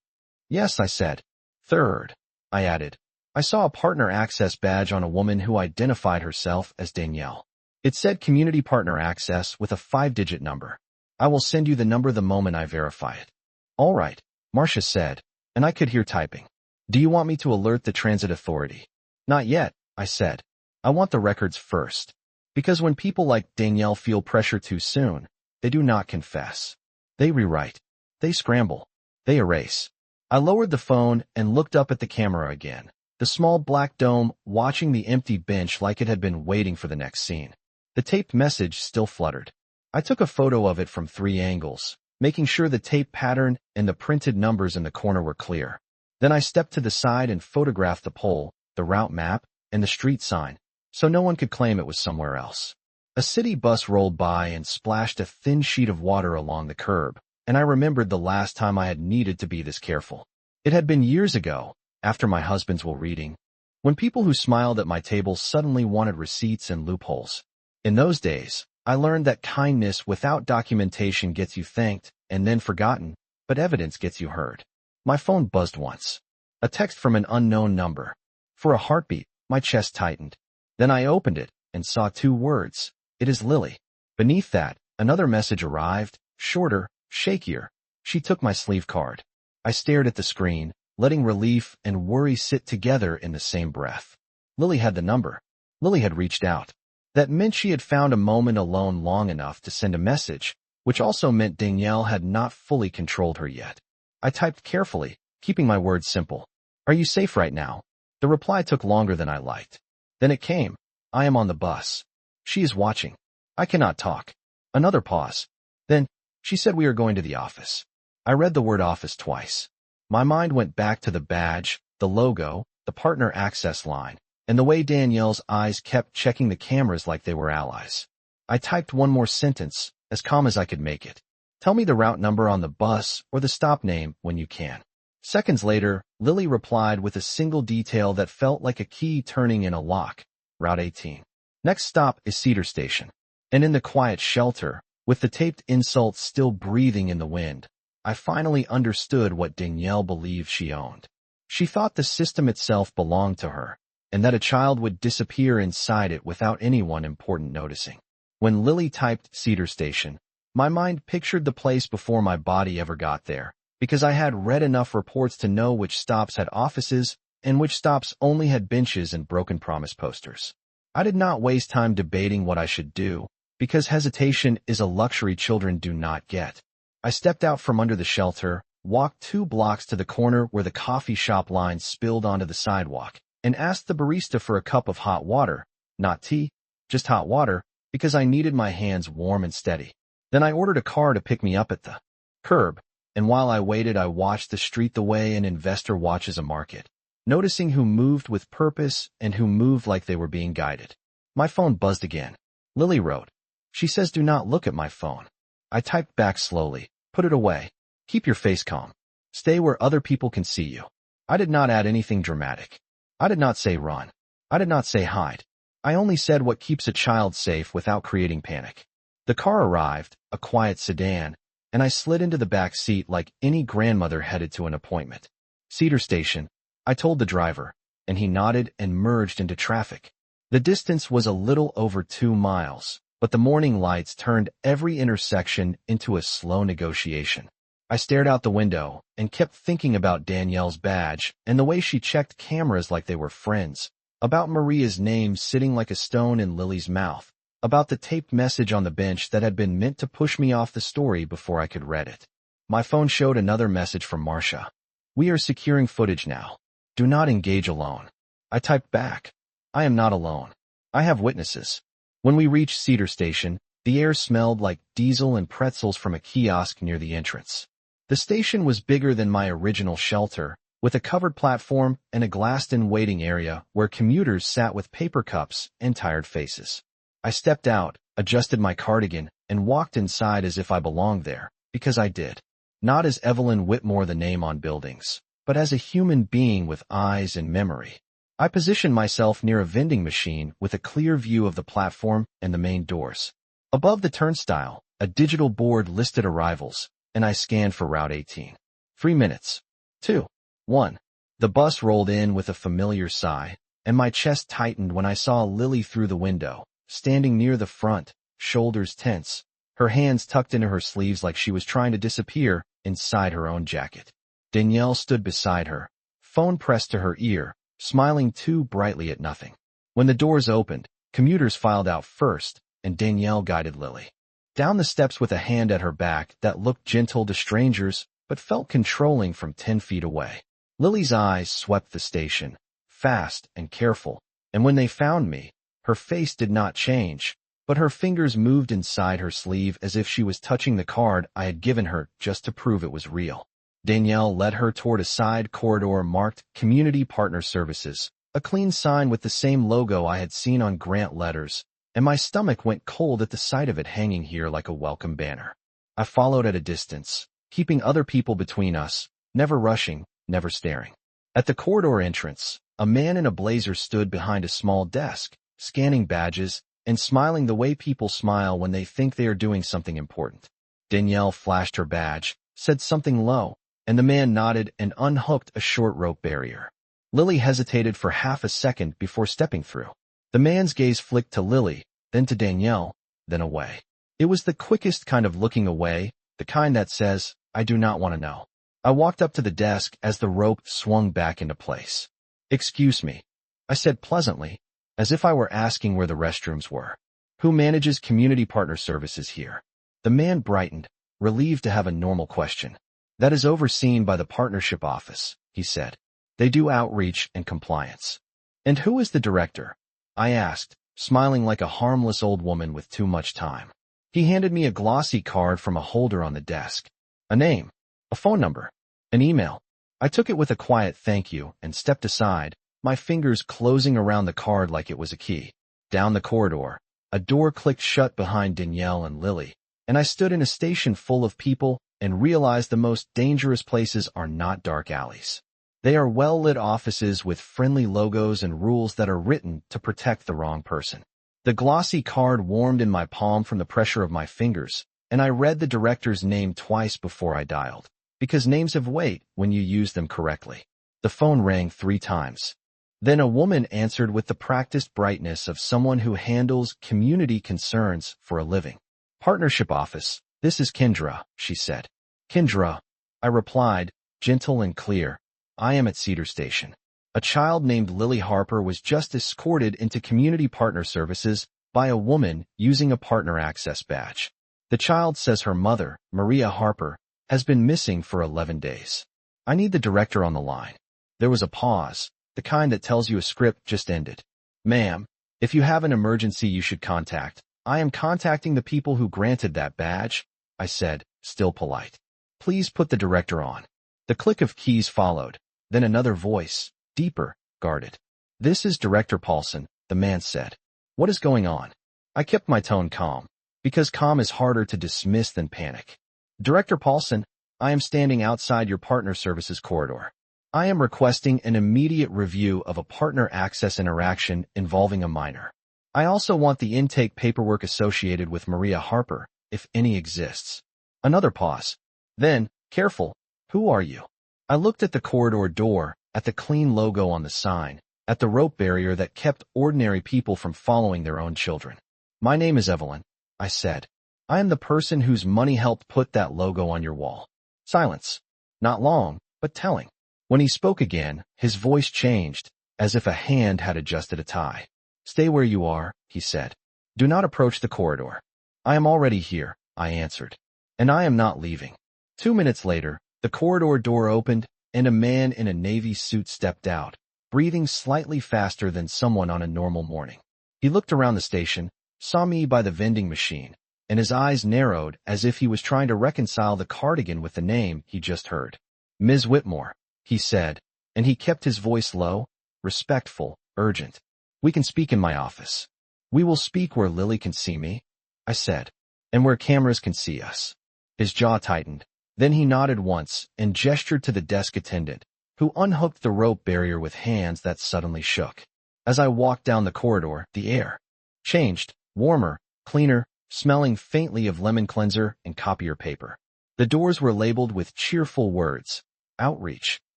A: "Yes," I said. "Third," I added, "I saw a partner access badge on a woman who identified herself as Danielle. It said community partner access with a 5-digit number. I will send you the number the moment I verify it." "All right," Marcia said, and I could hear typing. "Do you want me to alert the transit authority?" "Not yet," I said. "I want the records first. Because when people like Danielle feel pressure too soon, they do not confess. They rewrite. They scramble. They erase." I lowered the phone and looked up at the camera again, the small black dome watching the empty bench like it had been waiting for the next scene. The taped message still fluttered. I took a photo of it from 3 angles, making sure the tape pattern and the printed numbers in the corner were clear. Then I stepped to the side and photographed the pole, the route map, and the street sign, so no one could claim it was somewhere else. A city bus rolled by and splashed a thin sheet of water along the curb, and I remembered the last time I had needed to be this careful. It had been years ago, after my husband's will reading, when people who smiled at my table suddenly wanted receipts and loopholes. In those days, I learned that kindness without documentation gets you thanked and then forgotten, but evidence gets you heard. My phone buzzed once. A text from an unknown number. For a heartbeat, my chest tightened. Then I opened it and saw 2 words. "It is Lily." Beneath that, another message arrived, shorter, shakier. She took my sleeve card. I stared at the screen, letting relief and worry sit together in the same breath. Lily had the number. Lily had reached out. That meant she had found a moment alone long enough to send a message, which also meant Danielle had not fully controlled her yet. I typed carefully, keeping my words simple. "Are you safe right now?" The reply took longer than I liked. Then it came. "I am on the bus. She is watching. I cannot talk." Another pause. Then, "She said we are going to the office." I read the word office twice. My mind went back to the badge, the logo, the partner access line, and the way Danielle's eyes kept checking the cameras like they were allies. I typed one more sentence, as calm as I could make it. "Tell me the route number on the bus or the stop name when you can." Seconds later, Lily replied with a single detail that felt like a key turning in a lock. "Route 18. Next stop is Cedar Station." And in the quiet shelter, with the taped insults still breathing in the wind, I finally understood what Danielle believed she owned. She thought the system itself belonged to her, and that a child would disappear inside it without anyone important noticing. When Lily typed Cedar Station, my mind pictured the place before my body ever got there, because I had read enough reports to know which stops had offices and which stops only had benches and broken promise posters. I did not waste time debating what I should do, because hesitation is a luxury children do not get. I stepped out from under the shelter, walked 2 blocks to the corner where the coffee shop line spilled onto the sidewalk, and asked the barista for a cup of hot water, not tea, just hot water, because I needed my hands warm and steady. Then I ordered a car to pick me up at the curb, and while I waited, I watched the street the way an investor watches a market, noticing who moved with purpose and who moved like they were being guided. My phone buzzed again. Lily wrote. She says do not look at my phone. I typed back slowly. Put it away. Keep your face calm. Stay where other people can see you. I did not add anything dramatic. I did not say run. I did not say hide. I only said what keeps a child safe without creating panic. The car arrived, a quiet sedan, and I slid into the back seat like any grandmother headed to an appointment. Cedar Station, I told the driver, and he nodded and merged into traffic. The distance was a little over 2 miles, but the morning lights turned every intersection into a slow negotiation. I stared out the window and kept thinking about Danielle's badge and the way she checked cameras like they were friends, about Maria's name sitting like a stone in Lily's mouth, about the taped message on the bench that had been meant to push me off the story before I could read it. My phone showed another message from Marcia. We are securing footage now. Do not engage alone. I typed back. I am not alone. I have witnesses. When we reached Cedar Station, the air smelled like diesel and pretzels from a kiosk near the entrance. The station was bigger than my original shelter, with a covered platform and a glassed-in waiting area where commuters sat with paper cups and tired faces. I stepped out, adjusted my cardigan, and walked inside as if I belonged there, because I did. Not as Evelyn Whitmore, the name on buildings, but as a human being with eyes and memory. I positioned myself near a vending machine with a clear view of the platform and the main doors. Above the turnstile, a digital board listed arrivals, and I scanned for Route 18. 3 minutes. 2. 1. The bus rolled in with a familiar sigh, and my chest tightened when I saw Lily through the window, standing near the front, shoulders tense, her hands tucked into her sleeves like she was trying to disappear inside her own jacket. Danielle stood beside her, phone pressed to her ear, smiling too brightly at nothing. When the doors opened, commuters filed out first, and Danielle guided Lily down the steps with a hand at her back that looked gentle to strangers but felt controlling from 10 feet away. Lily's eyes swept the station, fast and careful, and when they found me, her face did not change, but her fingers moved inside her sleeve as if she was touching the card I had given her just to prove it was real. Danielle led her toward a side corridor marked Community Partner Services, a clean sign with the same logo I had seen on grant letters, and my stomach went cold at the sight of it hanging here like a welcome banner. I followed at a distance, keeping other people between us, never rushing, never staring. At the corridor entrance, a man in a blazer stood behind a small desk, scanning badges and smiling the way people smile when they think they are doing something important. Danielle flashed her badge, said something low, and the man nodded and unhooked a short rope barrier. Lily hesitated for half a second before stepping through. The man's gaze flicked to Lily, then to Danielle, then away. It was the quickest kind of looking away, the kind that says, I do not want to know. I walked up to the desk as the rope swung back into place. Excuse me, I said pleasantly, as if I were asking where the restrooms were. Who manages community partner services here? The man brightened, relieved to have a normal question. That is overseen by the partnership office, he said. They do outreach and compliance. And who is the director? I asked, smiling like a harmless old woman with too much time. He handed me a glossy card from a holder on the desk. A name, a phone number, an email. I took it with a quiet thank you and stepped aside, my fingers closing around the card like it was a key. Down the corridor, a door clicked shut behind Danielle and Lily, and I stood in a station full of people and realized the most dangerous places are not dark alleys. They are well-lit offices with friendly logos and rules that are written to protect the wrong person. The glossy card warmed in my palm from the pressure of my fingers, and I read the director's name twice before I dialed, because names have weight when you use them correctly. The phone rang 3 times. Then a woman answered with the practiced brightness of someone who handles community concerns for a living. Partnership office, this is Kendra, she said. Kendra, I replied, gentle and clear. I am at Cedar Station. A child named Lily Harper was just escorted into community partner services by a woman using a partner access badge. The child says her mother, Maria Harper, has been missing for 11 days. I need the director on the line. There was a pause, the kind that tells you a script just ended. Ma'am, if you have an emergency you should contact. I am contacting the people who granted that badge, I said, still polite. Please put the director on. The click of keys followed. Then another voice, deeper, guarded. This is Director Paulson, the man said. What is going on? I kept my tone calm, because calm is harder to dismiss than panic. Director Paulson, I am standing outside your partner services corridor. I am requesting an immediate review of a partner access interaction involving a minor. I also want the intake paperwork associated with Maria Harper, if any exists. Another pause. Then, careful, who are you? I looked at the corridor door, at the clean logo on the sign, at the rope barrier that kept ordinary people from following their own children. My name is Evelyn, I said. I am the person whose money helped put that logo on your wall. Silence. Not long, but telling. When he spoke again, his voice changed, as if a hand had adjusted a tie. Stay where you are, he said. Do not approach the corridor. I am already here, I answered. And I am not leaving. 2 minutes later, the corridor door opened, and a man in a navy suit stepped out, breathing slightly faster than someone on a normal morning. He looked around the station, saw me by the vending machine, and his eyes narrowed as if he was trying to reconcile the cardigan with the name he just heard. Ms. Whitmore, he said, and he kept his voice low, respectful, urgent. We can speak in my office. We will speak where Lily can see me, I said, and where cameras can see us. His jaw tightened. Then he nodded once and gestured to the desk attendant, who unhooked the rope barrier with hands that suddenly shook. As I walked down the corridor, the air changed, warmer, cleaner, smelling faintly of lemon cleanser and copier paper. The doors were labeled with cheerful words: outreach,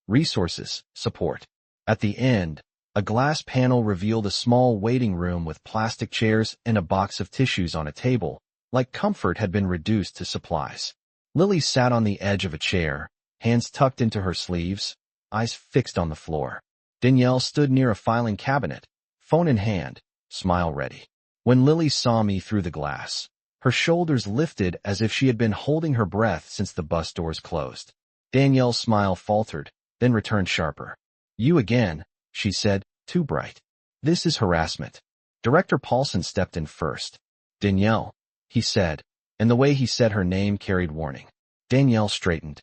A: resources, support. At the end, a glass panel revealed a small waiting room with plastic chairs and a box of tissues on a table, like comfort had been reduced to supplies. Lily sat on the edge of a chair, hands tucked into her sleeves, eyes fixed on the floor. Danielle stood near a filing cabinet, phone in hand, smile ready. When Lily saw me through the glass, her shoulders lifted as if she had been holding her breath since the bus doors closed. Danielle's smile faltered, then returned sharper. You again, she said, too bright. This is harassment. Director Paulson stepped in first. Danielle, he said, and the way he said her name carried warning. Danielle straightened.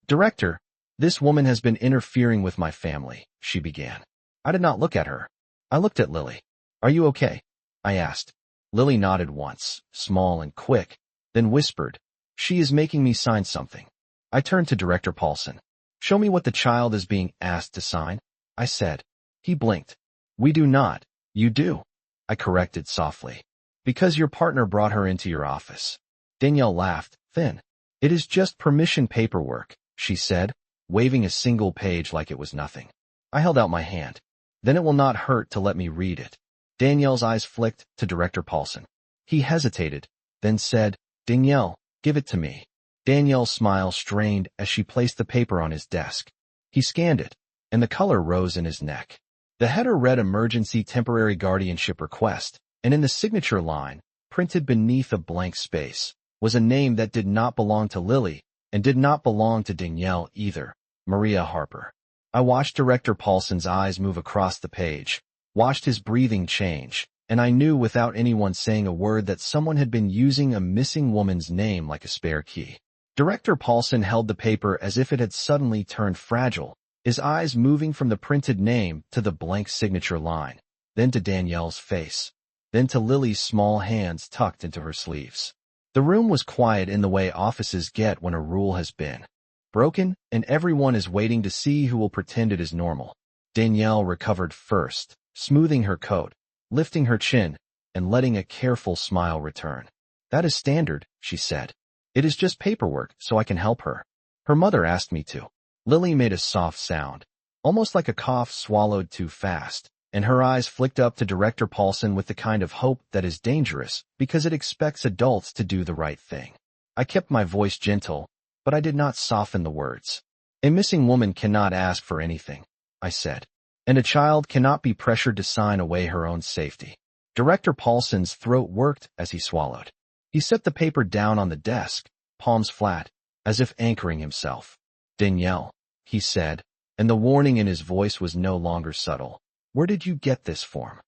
A: Director, this woman has been interfering with my family, she began. I did not look at her. I looked at Lily. Are you okay? I asked. Lily nodded once, small and quick, then whispered, she is making me sign something. I turned to Director Paulson. Show me what the child is being asked to sign, I said. He blinked. We do not. You do, I corrected softly. Because your partner brought her into your office. Danielle laughed, thin. It is just permission paperwork, she said, waving a single page like it was nothing. I held out my hand. Then it will not hurt to let me read it. Danielle's eyes flicked to Director Paulson. He hesitated, then said, Danielle, give it to me. Danielle's smile strained as she placed the paper on his desk. He scanned it, and the color rose in his neck. The header read Emergency Temporary Guardianship Request, and in the signature line, printed beneath a blank space, was a name that did not belong to Lily, and did not belong to Danielle either, Maria Harper. I watched Director Paulson's eyes move across the page, watched his breathing change, and I knew without anyone saying a word that someone had been using a missing woman's name like a spare key. Director Paulson held the paper as if it had suddenly turned fragile, his eyes moving from the printed name to the blank signature line, then to Danielle's face, then to Lily's small hands tucked into her sleeves. The room was quiet in the way offices get when a rule has been broken, and everyone is waiting to see who will pretend it is normal. Danielle recovered first, smoothing her coat, lifting her chin, and letting a careful smile return. That is standard, she said. It is just paperwork, so I can help her. Her mother asked me to. Lily made a soft sound, almost like a cough swallowed too fast, and her eyes flicked up to Director Paulson with the kind of hope that is dangerous because it expects adults to do the right thing. I kept my voice gentle, but I did not soften the words. A missing woman cannot ask for anything, I said, and a child cannot be pressured to sign away her own safety. Director Paulson's throat worked as he swallowed. He set the paper down on the desk, palms flat, as if anchoring himself. Danielle, he said, and the warning in his voice was no longer subtle. Where did you get this form?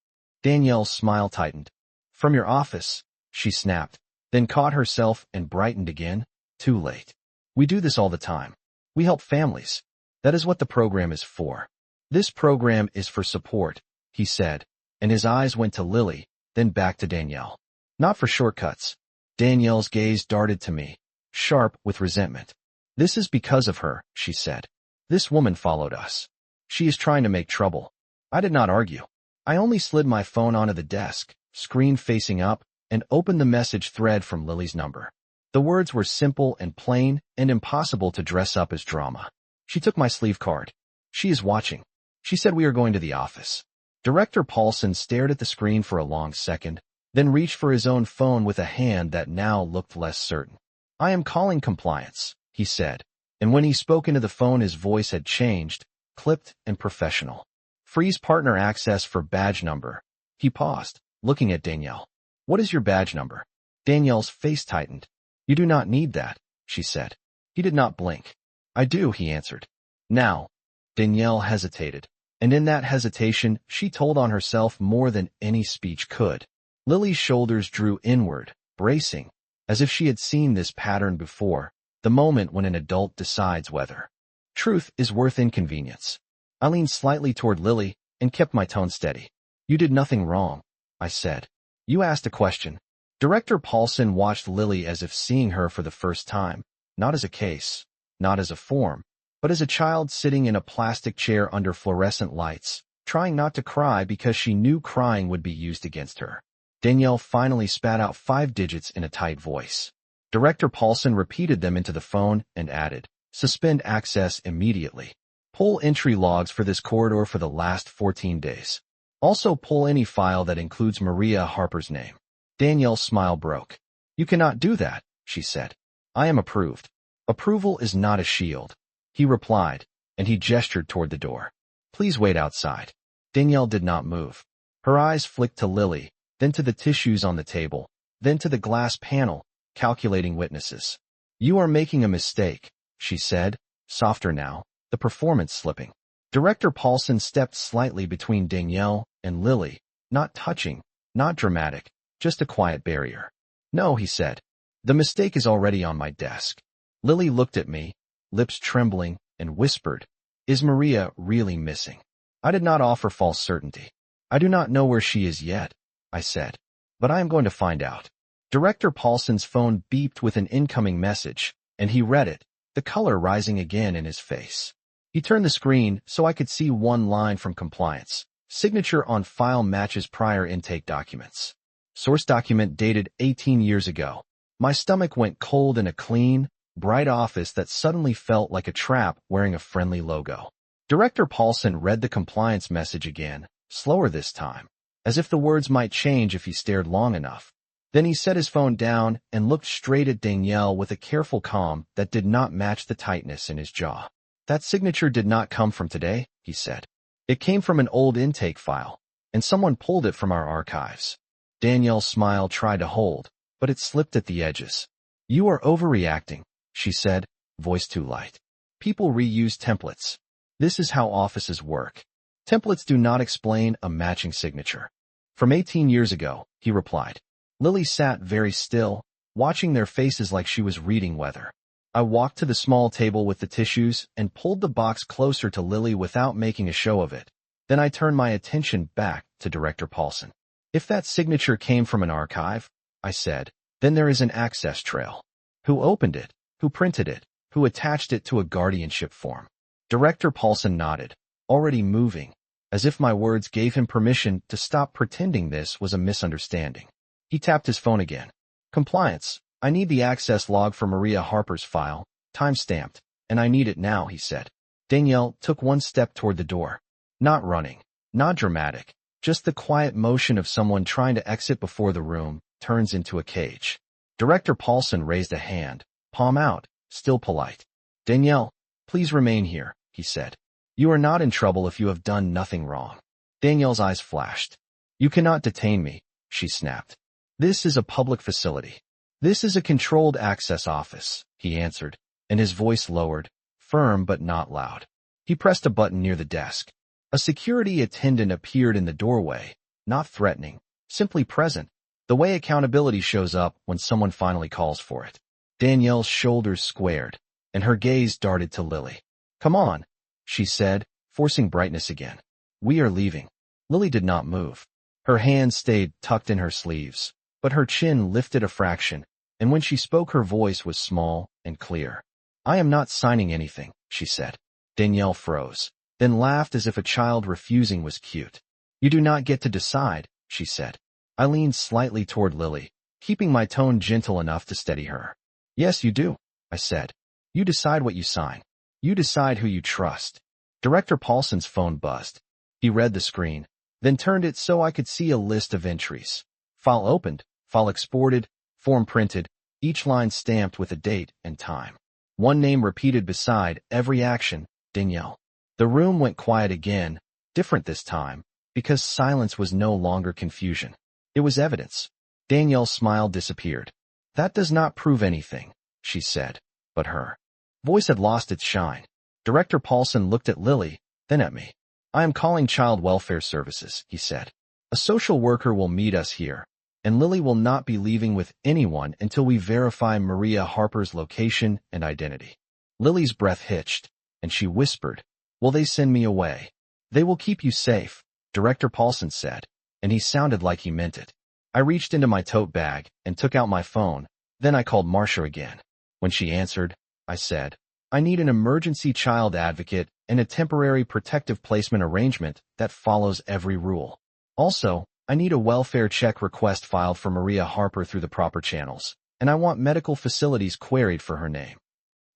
A: Danielle's smile tightened. From your office, she snapped, then caught herself and brightened again. Too late. We do this all the time. We help families. That is what the program is for. This program is for support, he said, and his eyes went to Lily, then back to Danielle. Not for shortcuts. Danielle's gaze darted to me, sharp with resentment. This is because of her, she said. This woman followed us. She is trying to make trouble. I did not argue. I only slid my phone onto the desk, screen facing up, and opened the message thread from Lily's number. The words were simple and plain and impossible to dress up as drama. She took my sleeve card. She is watching. She said we are going to the office. Director Paulson stared at the screen for a long second, then reached for his own phone with a hand that now looked less certain. I am calling compliance, he said, and when he spoke into the phone his voice had changed, clipped and professional. Freeze partner access for badge number. He paused, looking at Danielle. What is your badge number? Danielle's face tightened. You do not need that, she said. He did not blink. I do, he answered. Now. Danielle hesitated, and in that hesitation she told on herself more than any speech could. Lily's shoulders drew inward, bracing, as if she had seen this pattern before, the moment when an adult decides whether truth is worth inconvenience. I leaned slightly toward Lily and kept my tone steady. You did nothing wrong, I said. You asked a question. Director Paulson watched Lily as if seeing her for the first time, not as a case, not as a form, but as a child sitting in a plastic chair under fluorescent lights, trying not to cry because she knew crying would be used against her. Danielle finally spat out 5 digits in a tight voice. Director Paulson repeated them into the phone and added, suspend access immediately. Pull entry logs for this corridor for the last 14 days. Also pull any file that includes Maria Harper's name. Danielle's smile broke. You cannot do that, she said. I am approved. Approval is not a shield. He replied, and he gestured toward the door. Please wait outside. Danielle did not move. Her eyes flicked to Lily, then to the tissues on the table, then to the glass panel, calculating witnesses. You are making a mistake, she said, softer now, the performance slipping. Director Paulson stepped slightly between Danielle and Lily, not touching, not dramatic, just a quiet barrier. No, he said. The mistake is already on my desk. Lily looked at me, lips trembling, and whispered, Is Maria really missing? I did not offer false certainty. I do not know where she is yet, I said, but I am going to find out. Director Paulson's phone beeped with an incoming message, and he read it, the color rising again in his face. He turned the screen so I could see one line from compliance. Signature on file matches prior intake documents. Source document dated 18 years ago. My stomach went cold in a clean, bright office that suddenly felt like a trap wearing a friendly logo. Director Paulson read the compliance message again, slower this time, as if the words might change if he stared long enough. Then he set his phone down and looked straight at Danielle with a careful calm that did not match the tightness in his jaw. That signature did not come from today, he said. It came from an old intake file, and someone pulled it from our archives. Danielle's smile tried to hold, but it slipped at the edges. You are overreacting, she said, voice too light. People reuse templates. This is how offices work. Templates do not explain a matching signature. From 18 years ago, he replied. Lily sat very still, watching their faces like she was reading weather. I walked to the small table with the tissues and pulled the box closer to Lily without making a show of it. Then I turned my attention back to Director Paulson. If that signature came from an archive, I said, then there is an access trail. Who opened it? Who printed it? Who attached it to a guardianship form? Director Paulson nodded, already moving, as if my words gave him permission to stop pretending this was a misunderstanding. He tapped his phone again. Compliance. I need the access log for Maria Harper's file, time-stamped, and I need it now, he said. Danielle took one step toward the door. Not running, not dramatic, just the quiet motion of someone trying to exit before the room turns into a cage. Director Paulson raised a hand, palm out, still polite. Danielle, please remain here, he said. You are not in trouble if you have done nothing wrong. Danielle's eyes flashed. You cannot detain me, she snapped. This is a public facility. This is a controlled access office, he answered, and his voice lowered, firm but not loud. He pressed a button near the desk. A security attendant appeared in the doorway, not threatening, simply present, the way accountability shows up when someone finally calls for it. Danielle's shoulders squared. and her gaze darted to Lily. "Come on," she said, forcing brightness again. "We are leaving." Lily did not move. Her hands stayed tucked in her sleeves, but her chin lifted a fraction, and when she spoke her voice was small and clear. "I am not signing anything," she said. Danielle froze, then laughed as if a child refusing was cute. "You do not get to decide," she said. I leaned slightly toward Lily, keeping my tone gentle enough to steady her. "Yes, you do," I said. "You decide what you sign. You decide who you trust." Director Paulson's phone buzzed. He read the screen, then turned it so I could see a list of entries. File opened, file exported, form printed, each line stamped with a date and time. One name repeated beside every action, Danielle. The room went quiet again, different this time, because silence was no longer confusion. It was evidence. Danielle's smile disappeared. "That does not prove anything," she said, but her voice had lost its shine. Director Paulson looked at Lily, then at me. "I am calling Child Welfare Services," he said. "A social worker will meet us here, and Lily will not be leaving with anyone until we verify Maria Harper's location and identity." Lily's breath hitched, and she whispered, "Will they send me away?" "They will keep you safe," Director Paulson said, and he sounded like he meant it. I reached into my tote bag and took out my phone, then I called Marcia again. When she answered, I said, "I need an emergency child advocate and a temporary protective placement arrangement that follows every rule. Also, I need a welfare check request filed for Maria Harper through the proper channels, and I want medical facilities queried for her name."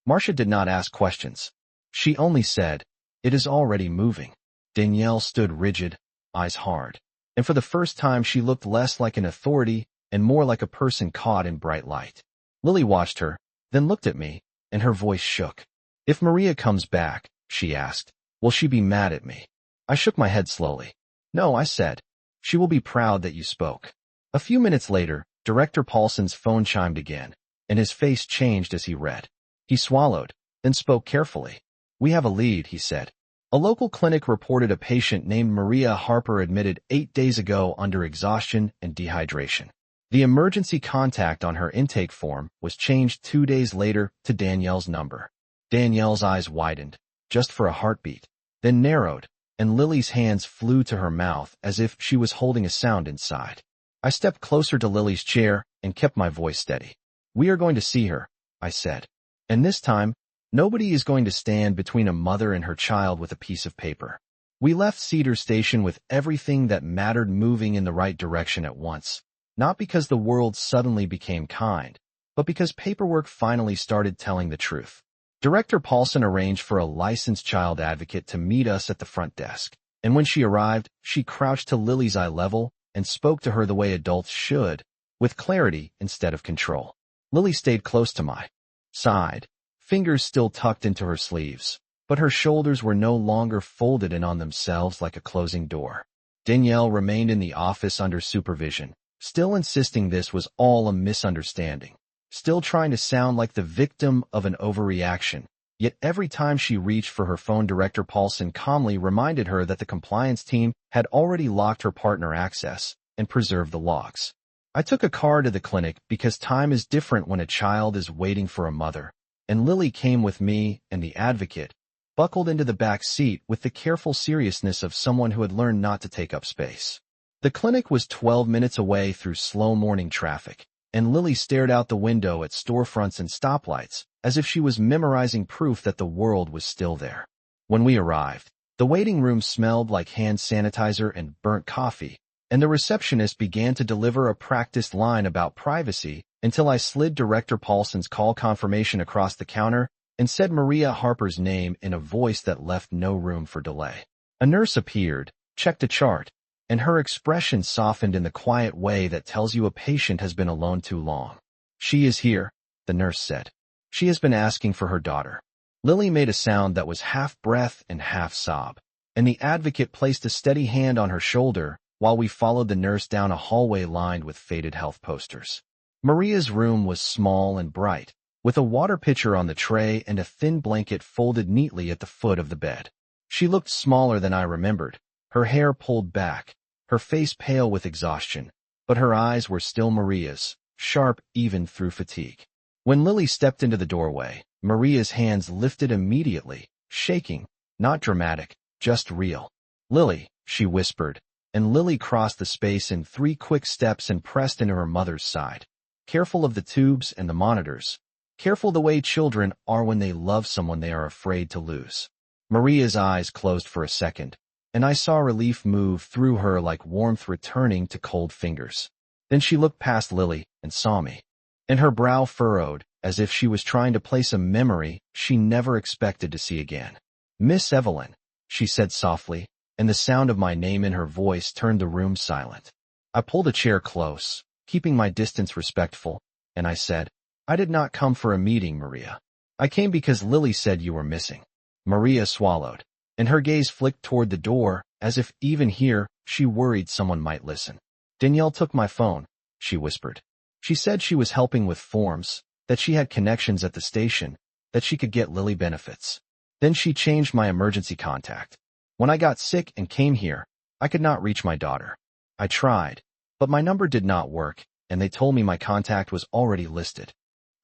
A: Marcia did not ask questions. She only said, "It is already moving." Danielle stood rigid, eyes hard, and for the first time she looked less like an authority and more like a person caught in bright light. Lily watched her, then looked at me, and her voice shook. "If Maria comes back," she asked, "will she be mad at me?" I shook my head slowly. "No," I said. "She will be proud that you spoke." A few minutes later, Director Paulson's phone chimed again, and his face changed as he read. He swallowed, then spoke carefully. "We have a lead," he said. "A local clinic reported a patient named Maria Harper admitted 8 days ago under exhaustion and dehydration. The emergency contact on her intake form was changed 2 days later to Danielle's number." Danielle's eyes widened, just for a heartbeat, then narrowed, and Lily's hands flew to her mouth as if she was holding a sound inside. I stepped closer to Lily's chair and kept my voice steady. "We are going to see her," I said. "And this time, nobody is going to stand between a mother and her child with a piece of paper." We left Cedar Station with everything that mattered moving in the right direction at once, not because the world suddenly became kind, but because paperwork finally started telling the truth. Director Paulson arranged for a licensed child advocate to meet us at the front desk, and when she arrived, she crouched to Lily's eye level and spoke to her the way adults should, with clarity instead of control. Lily stayed close to my side, fingers still tucked into her sleeves, but her shoulders were no longer folded in on themselves like a closing door. Danielle remained in the office under supervision, still insisting this was all a misunderstanding, still trying to sound like the victim of an overreaction. Yet every time she reached for her phone, Director Paulson calmly reminded her that the compliance team had already locked her partner access and preserved the logs. I took a car to the clinic because time is different when a child is waiting for a mother, and Lily came with me and the advocate, buckled into the back seat with the careful seriousness of someone who had learned not to take up space. The clinic was 12 minutes away through slow morning traffic, and Lily stared out the window at storefronts and stoplights, as if she was memorizing proof that the world was still there. When we arrived, the waiting room smelled like hand sanitizer and burnt coffee, and the receptionist began to deliver a practiced line about privacy until I slid Director Paulson's call confirmation across the counter and said Maria Harper's name in a voice that left no room for delay. A nurse appeared, checked a chart, and her expression softened in the quiet way that tells you a patient has been alone too long. "She is here," the nurse said. "She has been asking for her daughter." Lily made a sound that was half breath and half sob, and the advocate placed a steady hand on her shoulder while we followed the nurse down a hallway lined with faded health posters. Maria's room was small and bright, with a water pitcher on the tray and a thin blanket folded neatly at the foot of the bed. She looked smaller than I remembered, her hair pulled back, her face pale with exhaustion, but her eyes were still Maria's, sharp even through fatigue. When Lily stepped into the doorway, Maria's hands lifted immediately, shaking, not dramatic, just real. "Lily," she whispered, and Lily crossed the space in 3 quick steps and pressed into her mother's side. "Careful of the tubes and the monitors. Careful the way children are when they love someone they are afraid to lose." Maria's eyes closed for a second, and I saw relief move through her like warmth returning to cold fingers. Then she looked past Lily and saw me, and her brow furrowed, as if she was trying to place a memory she never expected to see again. "Miss Evelyn," she said softly, and the sound of my name in her voice turned the room silent. I pulled a chair close, keeping my distance respectful, and I said, "I did not come for a meeting, Maria. I came because Lily said you were missing." Maria swallowed, and her gaze flicked toward the door, as if even here she worried someone might listen. "Danielle took my phone," she whispered. "She said she was helping with forms, that she had connections at the station, that she could get Lily benefits. Then she changed my emergency contact. When I got sick and came here, I could not reach my daughter. I tried, but my number did not work, and they told me my contact was already listed."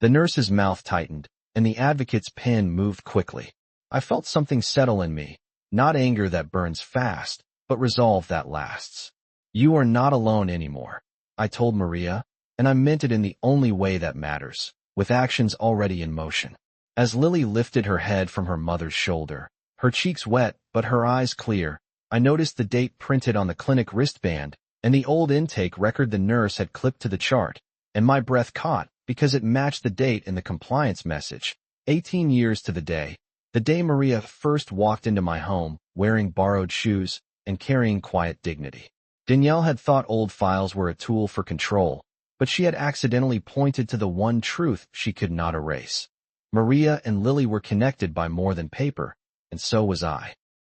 A: The nurse's mouth tightened, and the advocate's pen moved quickly. I felt something settle in me, not anger that burns fast, but resolve that lasts. "You are not alone anymore," I told Maria, and I meant it in the only way that matters, with actions already in motion. As Lily lifted her head from her mother's shoulder, her cheeks wet but her eyes clear, I noticed the date printed on the clinic wristband and the old intake record the nurse had clipped to the chart, and my breath caught because it matched the date in the compliance message, 18 years to the day Maria first walked into my home, wearing borrowed shoes and carrying quiet dignity. Danielle had thought old files were a tool for control, but she had accidentally pointed to the one truth she could not erase. Maria and Lily were connected by more than paper, and so was I.